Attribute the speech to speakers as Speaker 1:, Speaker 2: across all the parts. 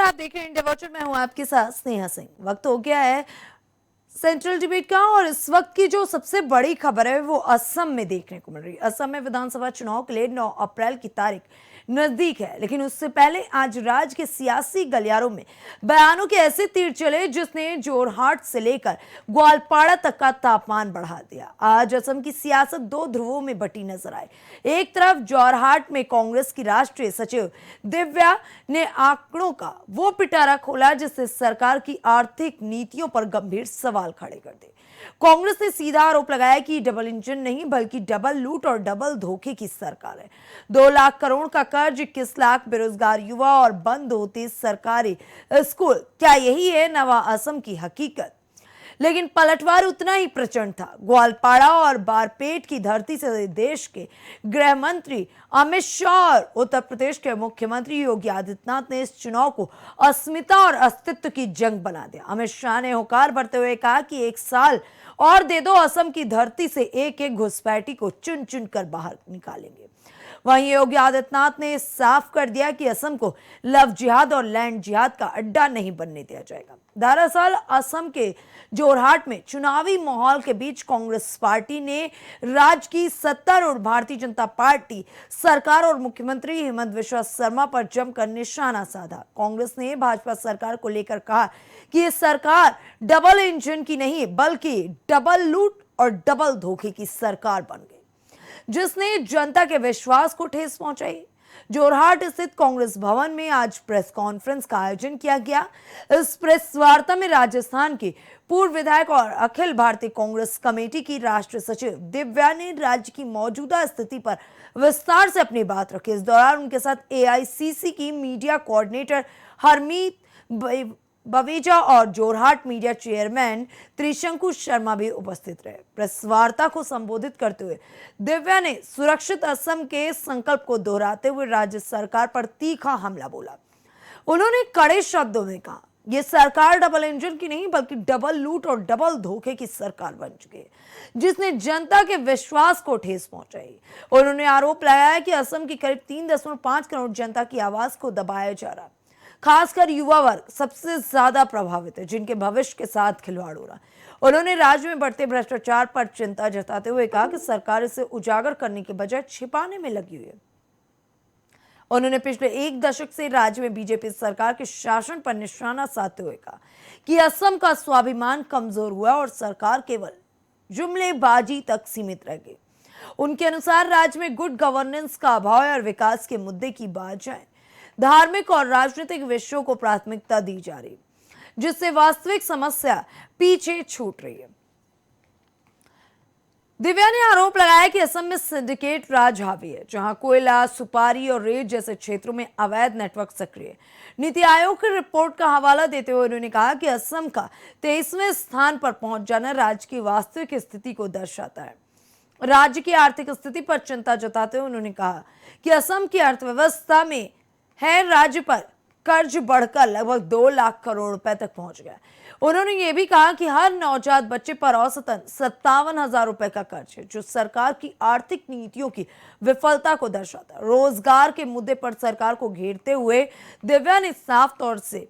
Speaker 1: नमस्कार, आप देख रहे हैं इंडिया वॉचर। मैं हूं आपके साथ स्नेहा सिंह। वक्त हो गया है सेंट्रल डिबेट का और इस वक्त की जो सबसे बड़ी खबर है वो असम में देखने को मिल रही है। असम में विधानसभा चुनाव के लिए 9 अप्रैल की तारीख नजदीक है, लेकिन उससे पहले आज राज्य के सियासी गलियारों में बयानों के ऐसे तीर चले जिसने जोरहाट से लेकर ग्वालपाड़ा तक का तापमान बढ़ा दिया। आज असम की सियासत दो ध्रुवों में बटी नजर आई। एक तरफ जोरहाट में कांग्रेस की राष्ट्रीय सचिव दिव्या ने आंकड़ों का वो पिटारा खोला जिससे सरकार की आर्थिक नीतियों पर गंभीर सवाल खड़े कर दिए। कांग्रेस ने सीधा आरोप लगाया कि डबल इंजन नहीं बल्कि डबल लूट और डबल धोखे की सरकार है। 2 लाख करोड़ का कर्ज, 21 लाख बेरोजगार युवा और बंद होते सरकारी स्कूल, क्या यही है नवा असम की हकीकत? लेकिन पलटवार उतना ही प्रचंड था। ग्वालपाड़ा और बारपेट की धरती से देश के गृह मंत्री अमित शाह और उत्तर प्रदेश के मुख्यमंत्री योगी आदित्यनाथ ने इस चुनाव को अस्मिता और अस्तित्व की जंग बना दिया। अमित शाह ने होकार भरते हुए कहा कि 1 साल और दे दो, असम की धरती से एक एक घुसपैठी को चुन चुन कर बाहर निकालेंगे। वहीं योगी आदित्यनाथ ने साफ कर दिया कि असम को लव जिहाद और लैंड जिहाद का अड्डा नहीं बनने दिया जाएगा। दरअसल असम के जोरहाट में चुनावी माहौल के बीच कांग्रेस पार्टी ने राज्य की सत्तारूढ़ भारतीय जनता पार्टी सरकार और मुख्यमंत्री हेमंत बिस्वा शर्मा पर जमकर निशाना साधा। कांग्रेस ने भाजपा सरकार को लेकर कहा कि ये सरकार डबल इंजन की नहीं बल्कि डबल लूट और डबल धोखे की सरकार बन गई, जिसने जनता के विश्वास को ठेस पहुंचाई। जोरहाट स्थित कांग्रेस भवन में आज प्रेस कॉन्फ्रेंस का आयोजन किया गया। इस प्रेस वार्ता में राजस्थान के पूर्व विधायक और अखिल भारतीय कांग्रेस कमेटी की राष्ट्रीय सचिव दिव्या ने राज्य की मौजूदा स्थिति पर विस्तार से अपनी बात रखी। इस दौरान उनके साथ एआईसीसी की मीडिया कोऑर्डिनेटर हरमीत बवेजा और जोरहाट मीडिया चेयरमैन त्रिशंकु शर्मा भी उपस्थित रहे। प्रेस वार्ता को संबोधित करते हुए दिव्या ने सुरक्षित असम के संकल्प को दोहराते हुए राज्य सरकार पर तीखा हमला बोला। उन्होंने कड़े शब्दों में कहा, यह सरकार डबल इंजन की नहीं बल्कि डबल लूट और डबल धोखे की सरकार बन चुकी है, जिसने जनता के विश्वास को ठेस पहुंचाई। उन्होंने आरोप लगाया कि असम की करीब 3.5 करोड़ जनता की आवाज को दबाया जा रहा, खासकर युवा वर्ग सबसे ज्यादा प्रभावित है, जिनके भविष्य के साथ खिलवाड़ हो रहा। उन्होंने राज्य में बढ़ते भ्रष्टाचार पर चिंता जताते हुए कहा कि सरकार इसे उजागर करने के बजाय छिपाने में लगी हुई है। उन्होंने पिछले 1 दशक से राज्य में बीजेपी सरकार के शासन पर निशाना साधते हुए कहा कि असम का स्वाभिमान कमजोर हुआ और सरकार केवल जुमलेबाजी तक सीमित रह गई। उनके अनुसार राज्य में गुड गवर्नेंस का अभाव और विकास के मुद्दे की बजाय धार्मिक और राजनीतिक विषयों को प्राथमिकता दी जा रही, जिससे वास्तविक समस्या पीछे छूट रही है। दिव्या ने आरोप लगाया कि असम में सिंडिकेट राज हावी है, जहां कोयला, सुपारी और रेत जैसे क्षेत्रों में अवैध नेटवर्क सक्रिय है। नीति आयोग की रिपोर्ट का हवाला देते हुए उन्होंने कहा कि असम का 23वें स्थान पर पहुंच जाना राज्य की वास्तविक स्थिति को दर्शाता है। राज्य की आर्थिक स्थिति पर चिंता जताते हुए उन्होंने कहा कि असम की अर्थव्यवस्था में है राज्य पर कर्ज बढ़कर लगभग 2 लाख करोड़ रुपए तक पहुंच गया। उन्होंने ये भी कहा कि हर नवजात बच्चे पर औसतन 57,000 रुपए का कर्ज है, जो सरकार की आर्थिक नीतियों की विफलता को दर्शाता है। रोजगार के मुद्दे पर सरकार को घेरते हुए दिव्या ने साफ तौर से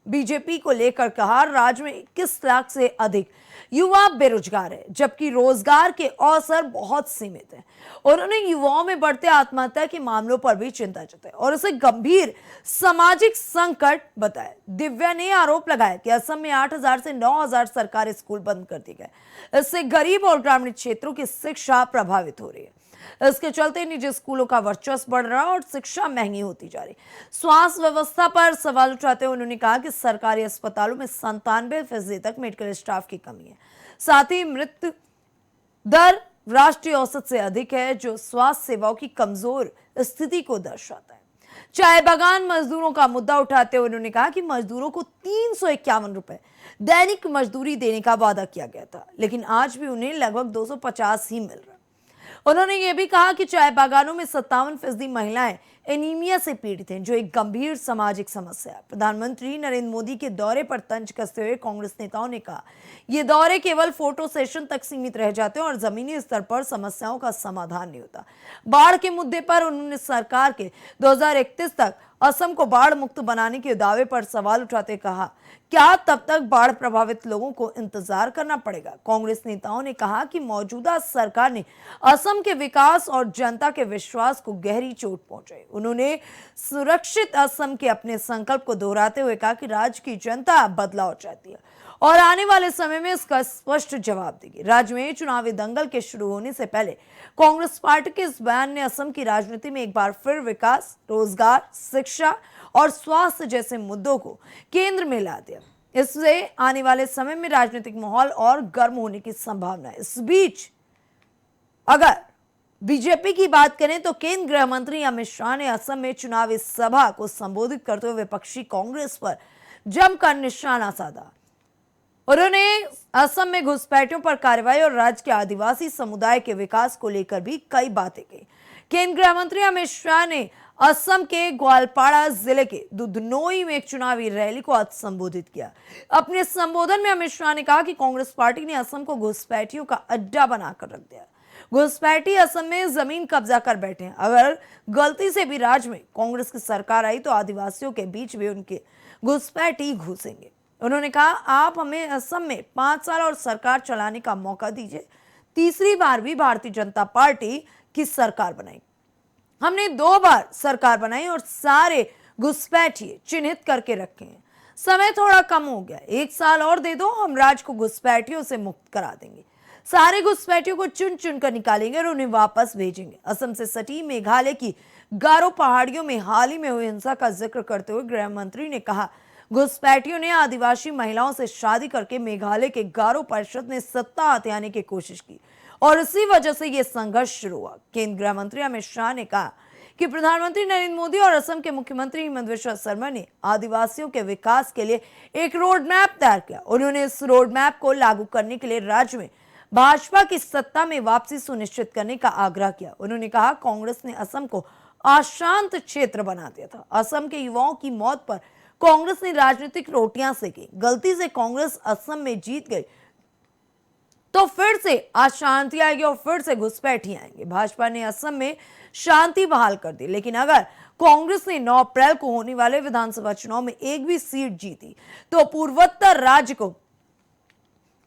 Speaker 1: बीजेपी को लेकर कहा, राज्य में 21 लाख से अधिक युवा बेरोजगार है, जबकि रोजगार के अवसर बहुत सीमित हैं। उन्होंने युवाओं में बढ़ते आत्महत्या के मामलों पर भी चिंता जताई और इसे गंभीर सामाजिक संकट बताया। दिव्या ने आरोप लगाया कि असम में 8,000 से 9,000 सरकारी स्कूल बंद कर दिए गए। इससे गरीब और ग्रामीण क्षेत्रों की शिक्षा प्रभावित हो रही है। इसके चलते निजी स्कूलों का वर्चस्व बढ़ रहा और शिक्षा महंगी होती जा रही। स्वास्थ्य व्यवस्था पर सवाल उठाते हुए उन्होंने कहा कि सरकारी अस्पतालों में 97% तक मेडिकल स्टाफ की कमी है। साथ ही मृत्यु दर राष्ट्रीय औसत से अधिक है, जो स्वास्थ्य सेवाओं की कमजोर स्थिति को दर्शाता है। चाय बागान मजदूरों का मुद्दा उठाते हुए उन्होंने कहा कि मजदूरों को 351 रुपए दैनिक मजदूरी देने का वादा किया गया था, लेकिन आज भी उन्हें लगभग 250 ही मिल रहा है। उन्होंने ये भी कहा कि चाय बागानों में 57% महिलाएं एनीमिया से पीड़ित हैं, जो एक गंभीर सामाजिक समस्या है। प्रधानमंत्री नरेंद्र मोदी के दौरे पर तंज कसते हुए कांग्रेस नेताओं ने कहा, ये दौरे केवल फोटो सेशन तक सीमित रह जाते हैं और जमीनी स्तर पर समस्याओं का समाधान नहीं होता। बाढ़ के मुद्दे पर उन्होंने सरकार के 2031 तक असम को बाढ़ मुक्त बनाने के दावे पर सवाल उठाते कहा, क्या तब तक बाढ़ प्रभावित लोगों को इंतजार करना पड़ेगा? कांग्रेस नेताओं ने कहा कि मौजूदा सरकार ने असम के विकास और जनता के विश्वास को गहरी चोट पहुंचाई। उन्होंने सुरक्षित असम के अपने संकल्प को दोहराते हुए कहा कि राज्य की जनता बदलाव चाहती है और आने वाले समय में इसका स्पष्ट जवाब देगी। राज्य में चुनावी दंगल के शुरू होने से पहले कांग्रेस पार्टी के इस बयान ने असम की राजनीति में एक बार फिर विकास, रोजगार, शिक्षा और स्वास्थ्य जैसे मुद्दों को केंद्र में ला दिया। इससे आने वाले समय में राजनीतिक माहौल और गर्म होने की संभावना है। इस बीच अगर बीजेपी की बात करें तो केंद्रीय गृह मंत्री अमित शाह ने असम में चुनावी सभा को संबोधित करते हुए विपक्षी कांग्रेस पर जमकर निशाना साधा। उन्होंने असम में घुसपैठियों पर कार्रवाई और राज्य के आदिवासी समुदाय के विकास को लेकर भी कई बातें की। केंद्रीय गृह मंत्री अमित शाह ने असम के ग्वालपाड़ा जिले के दुधनोई में एक चुनावी रैली को आज संबोधित किया। अपने संबोधन में अमित शाह ने कहा कि कांग्रेस पार्टी ने असम को घुसपैठियों का अड्डा बनाकर रख दिया। घुसपैठी असम में जमीन कब्जा कर बैठे हैं। अगर गलती से भी राज्य में कांग्रेस की सरकार आई तो आदिवासियों के बीच भी उनके घुसपैठी घुसेंगे। उन्होंने कहा, आप हमें असम में 5 साल और सरकार चलाने का मौका दीजिए। तीसरी बार भी भारतीय जनता पार्टी की सरकार बनाई। हमने 2 बार सरकार बनाई और सारे घुसपैठिए चिन्हित करके रखे हैं। समय थोड़ा कम हो गया, 1 साल और दे दो, हम राज्य को घुसपैठियों से मुक्त करा देंगे। सारे घुसपैठियों को चुन चुन कर निकालेंगे और उन्हें वापस भेजेंगे। असम से सटी मेघालय की गारो पहाड़ियों में हाल ही में हुई हिंसा का जिक्र करते हुए गृह मंत्री ने कहा, घुसपैठियों ने आदिवासी महिलाओं से शादी करके मेघालय के गारो परिषद में सत्ता हथियाने की कोशिश की और इसी वजह से यह संघर्ष शुरू हुआ। केंद्रीय गृह मंत्री अमित शाह ने कहा कि प्रधानमंत्री नरेंद्र मोदी और असम के मुख्यमंत्री हेमंत बिस्वा शर्मा ने आदिवासियों के विकास के लिए एक रोड मैप तैयार किया। उन्होंने इस रोड मैप को लागू करने के लिए राज्य में भाजपा की सत्ता में वापसी सुनिश्चित करने का आग्रह किया। उन्होंने कहा, कांग्रेस ने असम को अशांत क्षेत्र बना दिया था। असम के युवाओं की मौत पर कांग्रेस ने राजनीतिक रोटियां सेकी। गलती से कांग्रेस असम में जीत गई तो फिर से अशांति आएगी और फिर से घुसपैठी आएंगे। भाजपा ने असम में शांति बहाल कर दी, लेकिन अगर कांग्रेस ने 9 अप्रैल को होने वाले विधानसभा चुनाव में एक भी सीट जीती तो पूर्वोत्तर राज्य को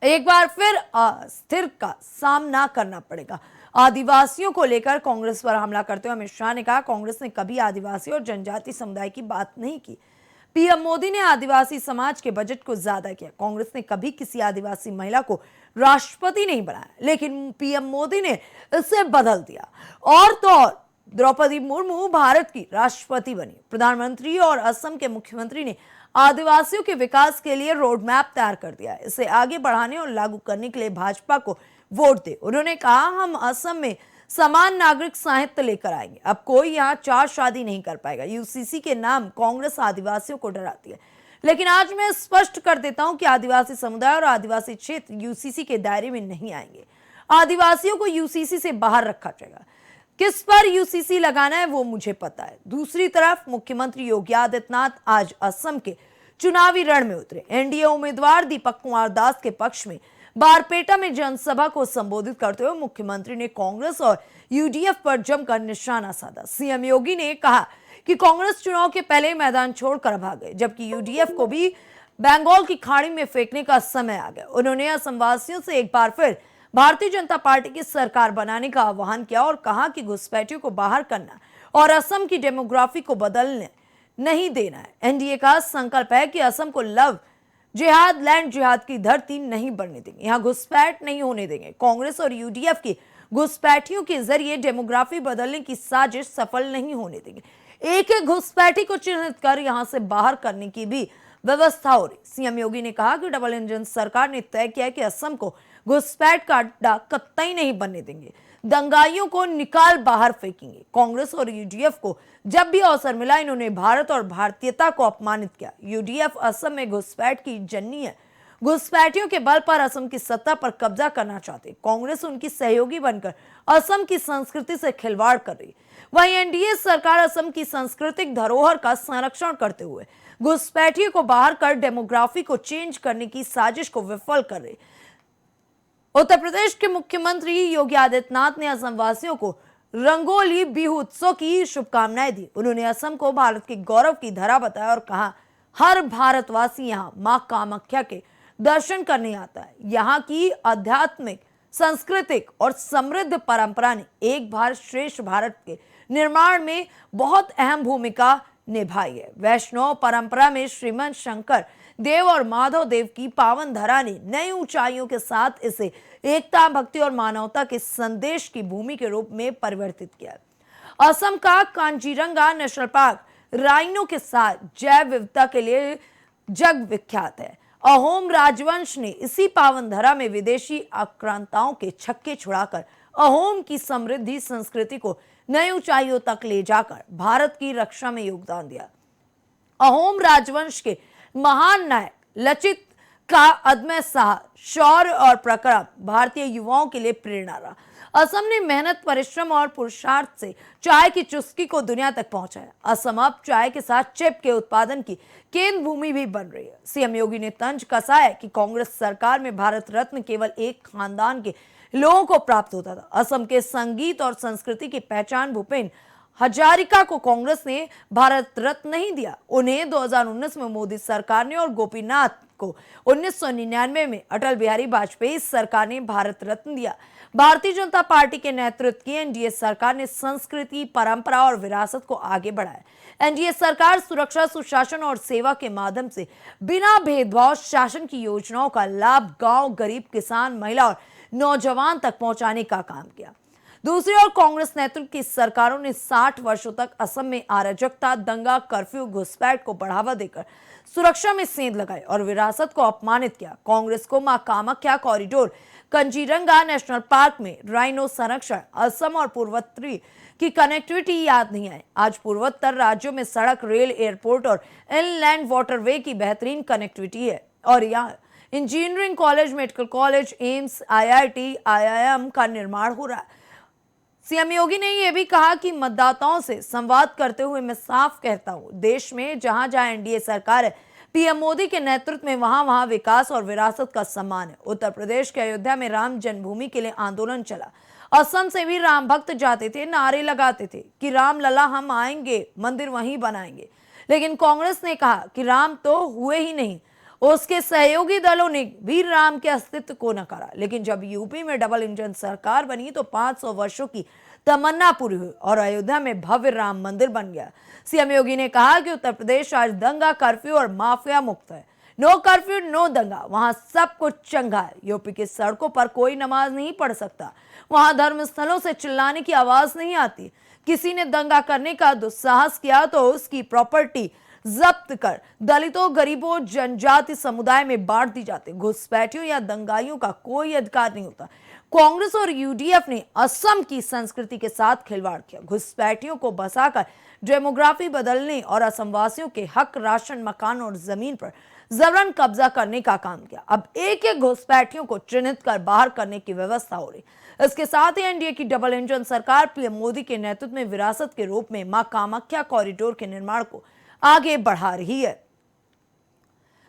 Speaker 1: एक बार फिर अस्थिर का सामना करना पड़ेगा। आदिवासियों को लेकर कांग्रेस पर हमला करते हुए अमित शाह ने कहा, कांग्रेस ने कभी आदिवासी और जनजाति समुदाय की बात नहीं की। पीएम मोदी ने आदिवासी समाज के बजट को ज्यादा किया। कांग्रेस ने कभी किसी आदिवासी महिला को राष्ट्रपति नहीं बनाया, लेकिन पीएम मोदी ने इसे बदल दिया और तो और द्रौपदी मुर्मू भारत की राष्ट्रपति बनी। प्रधानमंत्री और असम के मुख्यमंत्री ने आदिवासियों के विकास के लिए रोड मैप तैयार कर दिया। इसे आगे बढ़ाने और लागू करने के लिए भाजपा को वोट दे। उन्होंने कहा, हम असम में समान नागरिक साहित्य लेकर आएंगे। अब कोई यहाँ 4 शादी नहीं कर पाएगा। यूसीसी के नाम कांग्रेस आदिवासियों को डराती है, लेकिन आज मैं स्पष्ट कर देता हूं कि आदिवासी समुदाय और आदिवासी क्षेत्र यूसीसी के दायरे में नहीं आएंगे। आदिवासियों को यूसीसी से बाहर रखा जाएगा। किस पर यूसीसी लगाना है वो मुझे पता है। दूसरी तरफ मुख्यमंत्री योगी आदित्यनाथ आज असम के चुनावी रण में उतरे। एनडीए उम्मीदवार दीपक कुमार दास के पक्ष में बारपेटा में जनसभा को संबोधित करते हुए मुख्यमंत्री ने कांग्रेस और यूडीएफ पर जमकर निशाना साधा। सीएम योगी ने कहा कि कांग्रेस चुनाव के पहले मैदान छोड़कर भाग गए, जबकि यूडीएफ को भी बंगाल की खाड़ी में फेंकने का समय आ गया। उन्होंने असमवासियों से एक बार फिर भारतीय जनता पार्टी की सरकार बनाने का आह्वान किया और कहा कि घुसपैठियों को बाहर करना और असम की डेमोग्राफी को बदलने नहीं देना है। एनडीए का संकल्प है कि असम को लव जिहाद, लैंड जिहाद की धरती नहीं बनने देंगे, यहाँ घुसपैठ नहीं होने देंगे। कांग्रेस और यूडीएफ की घुसपैठियों के जरिए डेमोग्राफी बदलने की साजिश सफल नहीं होने देंगे। एक एक घुसपैठी को चिन्हित कर यहां से बाहर करने की भी व्यवस्था हो रही। सीएम योगी ने कहा कि डबल इंजन सरकार ने तय किया है कि असम को घुसपैठ का अड्डा कतई नहीं बनने देंगे। दंगाइयों को निकाल बाहर फेंकेंगे। कांग्रेस और यूडीएफ को जब भी अवसर मिला इन्होंने भारत और भारतीयता को अपमानित किया। यूडीएफ असम में घुसपैठ की जननी है। घुसपैठियों के बल पर असम की सत्ता पर कब्जा करना चाहते। कांग्रेस उनकी सहयोगी बनकर असम की संस्कृति से खिलवाड़ कर रही। वहीं एनडीए सरकार असम की सांस्कृतिक धरोहर का संरक्षण करते हुए घुसपैठियों को बाहर कर डेमोग्राफी को चेंज करने की साजिश को विफल कर रही। उत्तर प्रदेश के मुख्यमंत्री योगी आदित्यनाथ ने असम वासियों को रंगोली बिहू उत्सव की शुभकामनाएं दी। उन्होंने असम को भारत के गौरव की धरा बताया और कहा, हर भारतवासी यहाँ मां कामाख्या के दर्शन करने आता है। यहाँ की आध्यात्मिक, सांस्कृतिक और समृद्ध परंपरा ने एक भारत श्रेष्ठ भारत के निर्माण में बहुत अहम भूमिका निभाई है। वैष्णव परंपरा में श्रीमंत शंकर देव और माधव देव की पावन धरा ने नई ऊंचाइयों के साथ इसे एकता, भक्ति और मानवता के संदेश की भूमि के रूप में परिवर्तित किया। असम का कांजीरंगा नेशनल पार्क राइनो के साथ जैव विविधता के लिए जग विख्यात है। अहोम राजवंश ने इसी पावन धरा में विदेशी आक्रांताओं के छक्के छुड़ाकर अहोम की समृद्धि संस्कृति को नई ऊंचाइयों तक ले जाकर भारत की रक्षा में योगदान दिया। अहोम राजवंश के महान नायक लचित का अदम्य साहस, शौर्य और पराक्रम भारतीय युवाओं के लिए प्रेरणा रहा। असम ने मेहनत, परिश्रम और पुरुषार्थ से चाय की चुस्की को दुनिया तक पहुंचाया। असम अब चाय के साथ चिप के उत्पादन की केंद्र भूमि भी बन रही है। सीएम योगी ने तंज कसा है कि कांग्रेस सरकार में भारत रत्न केवल एक खानदान के लोगों को प्राप्त होता था। असम के संगीत और संस्कृति की पहचान भूपेन हजारिका को कांग्रेस ने भारत रत्न नहीं दिया। उन्हें 2019 में मोदी सरकार ने और गोपीनाथ को 1999 में अटल बिहारी वाजपेयी सरकार ने भारत रत्न दिया। भारतीय जनता पार्टी के नेतृत्व की एनडीए सरकार ने संस्कृति, परंपरा और विरासत को आगे बढ़ाया। एनडीए सरकार सुरक्षा, सुशासन और सेवा के माध्यम से बिना भेदभाव शासन की योजनाओं का लाभ गांव, गरीब, किसान, महिला और नौजवान तक पहुंचाने का काम किया। दूसरी ओर कांग्रेस नेतृत्व की सरकारों ने 60 वर्षों तक असम में अराजकता, दंगा, कर्फ्यू, घुसपैठ को बढ़ावा देकर सुरक्षा में सेंध लगाई और विरासत को अपमानित किया। कांग्रेस को मां कामाख्या कॉरिडोर, कंजीरंगा नेशनल पार्क में राइनो संरक्षण, असम और पूर्वोत्तर की कनेक्टिविटी याद नहीं आई। आज पूर्वोत्तर राज्यों में सड़क, रेल, एयरपोर्ट और इनलैंड वाटरवे की बेहतरीन कनेक्टिविटी है और यहाँ engineering college, medical college, AIIMS, IIT, IIM का निर्माण हो रहा है। सीएम योगी ने यह भी कहा कि मतदाताओं से संवाद करते हुए मैं साफ कहता हूं, देश में जहां जहां एनडीए सरकार है, पीएम मोदी के नेतृत्व में वहां वहां विकास और विरासत का सम्मान है। उत्तर प्रदेश के अयोध्या में राम जन्मभूमि के लिए आंदोलन चला। असम से भी राम भक्त जाते थे, नारे लगाते थे कि राम लला हम आएंगे, मंदिर वहीं बनाएंगे। लेकिन कांग्रेस ने कहा कि राम तो हुए ही नहीं। उसके सहयोगी दलों ने भी राम के अस्तित्व को नकारा। लेकिन जब यूपी में डबल इंजन सरकार बनी तो 500 वर्षों की तमन्ना पूरी हुई और अयोध्या में भव्य राम मंदिर बन गया। सीएम योगी ने कहा कि उत्तर प्रदेश आज दंगा, कर्फ्यू और माफिया मुक्त है। नो कर्फ्यू, नो दंगा, वहां सब कुछ चंगा है। यूपी की सड़कों पर कोई नमाज नहीं पढ़ सकता। वहां धर्म स्थलों से चिल्लाने की आवाज नहीं आती। किसी ने दंगा करने का दुस्साहस किया तो उसकी प्रॉपर्टी जब्त कर दलितों, गरीबों, जनजाति समुदाय में बांट दी जाती। घुसपैठियों या दंगाइयों का कोई अधिकार नहीं होता। कांग्रेस और यूडीएफ ने असम की संस्कृति के साथ खिलवाड़ किया। घुसपैठियों को बसाकर डेमोग्राफी बदलने और असमवासियों के हक, राशन, मकान और जमीन पर जबरन कब्जा करने का काम किया। अब एक एक घुसपैठियों को चिन्हित कर बाहर करने की व्यवस्था हो रही। इसके साथ ही एनडीए की डबल इंजन सरकार पीएम मोदी के नेतृत्व में विरासत के रूप में मां कामाख्या कॉरिडोर के निर्माण को आगे बढ़ा रही है।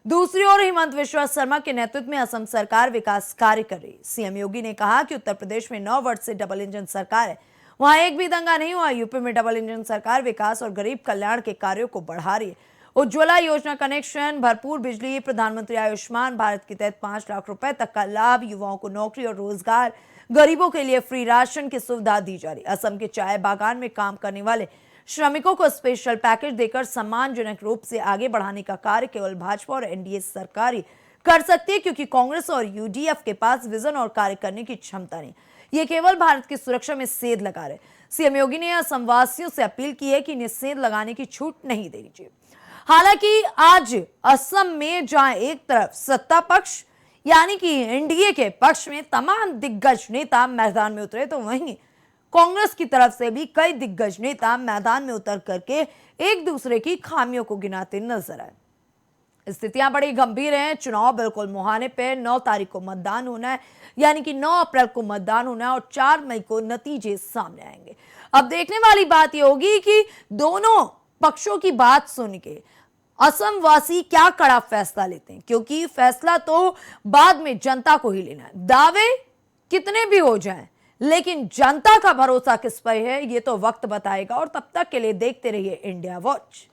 Speaker 1: दूसरी ओर हिमंत विश्व शर्मा के नेतृत्व में असम सरकार विकास कार्य कर रही। सीएम योगी ने कहा कि उत्तर प्रदेश में 9 वर्ष से डबल इंजन सरकार है, वहां एक भी दंगा नहीं हुआ। यूपी में डबल इंजन सरकार विकास और गरीब कल्याण के कार्यों को बढ़ा रही है। उज्ज्वला योजना कनेक्शन, भरपूर बिजली, प्रधानमंत्री आयुष्मान भारत के तहत 5 लाख रुपए तक का लाभ, युवाओं को नौकरी और रोजगार, गरीबों के लिए फ्री राशन की सुविधा दी जा रही। असम के चाय बागान में काम करने वाले श्रमिकों को स्पेशल पैकेज देकर सम्मानजनक रूप से आगे बढ़ाने का कार्य केवल भाजपा और एनडीए सरकार ही कर सकती है, क्योंकि कांग्रेस और यूडीएफ के पास विजन और कार्य करने की क्षमता नहीं। ये केवल भारत की सुरक्षा में सेंध लगा रहे। सीएम योगी ने असमवासियों से अपील की है कि इन्हें सेंध लगाने की छूट नहीं देनी चाहिए। हालांकि आज असम में जहां एक तरफ सत्ता पक्ष यानी कि एनडीए के पक्ष में तमाम दिग्गज नेता मैदान में उतरे, तो वहीं कांग्रेस की तरफ से भी कई दिग्गज नेता मैदान में उतर करके एक दूसरे की खामियों को गिनाते नजर आए। स्थितियां बड़ी गंभीर हैं। चुनाव बिल्कुल मुहाने पे 9 तारीख को मतदान होना है, यानी कि 9 अप्रैल को मतदान होना है और 4 मई को नतीजे सामने आएंगे। अब देखने वाली बात यह होगी कि दोनों पक्षों की बात सुन के असम वासी क्या कड़ा फैसला लेते हैं, क्योंकि फैसला तो बाद में जनता को ही लेना है। दावे कितने भी हो जाएं, लेकिन जनता का भरोसा किस पर है ये तो वक्त बताएगा। और तब तक के लिए देखते रहिए इंडिया वॉच।